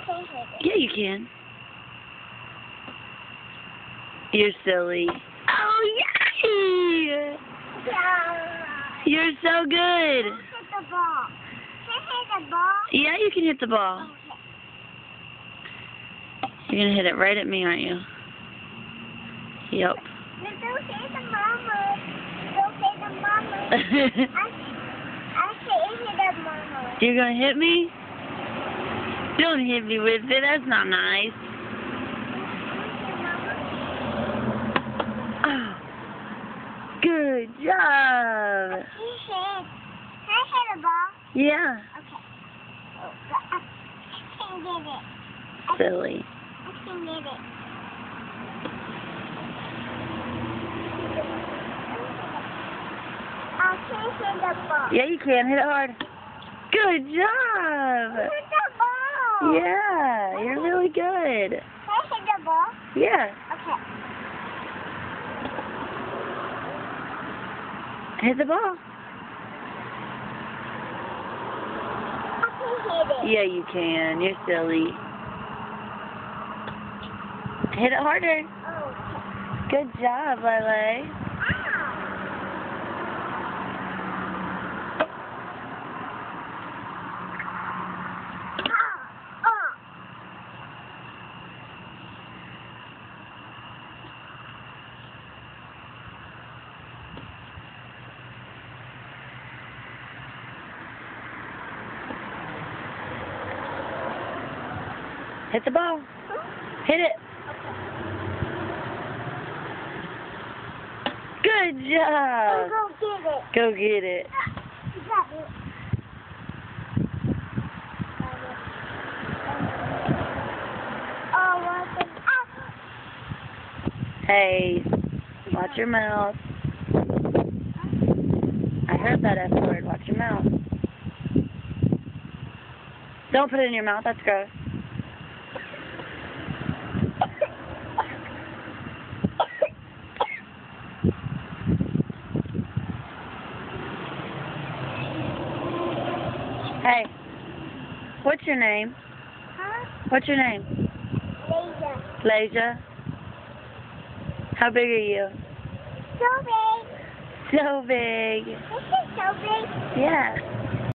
can't hit it. Yeah, you can. You're silly. Oh, yay! Yeah. You're so good. Hit the ball. Can I hit the ball? Yeah, you can hit the ball. Okay. You're going to hit it right at me, aren't you? Yep. No, don't hit the mama. Don't hit the mama. I can't hit the mama. You're going to hit me? Don't hit me with it. That's not nice. Oh, good job. Can I hit the ball? Yeah. Okay. I can't get it. Silly. I can't get it. I can't hit the ball. Yeah, you can. Hit it hard. Good job. Hit the ball. Yeah, you're really good. Can I hit the ball? Yeah. Okay. Hit the ball. I can hit it. Yeah, you can. You're silly. Hit it harder. Oh. Good job, Lele. Hit the ball. Hit it. Good job. Go get it. Go get it. Got it. Oh, what's it? Hey, watch your mouth. I heard that F word. Watch your mouth. Don't put it in your mouth. That's gross. Hey, what's your name? Huh? What's your name? Laser. Lasia. How big are you? So big. So big. This is so big. Yeah.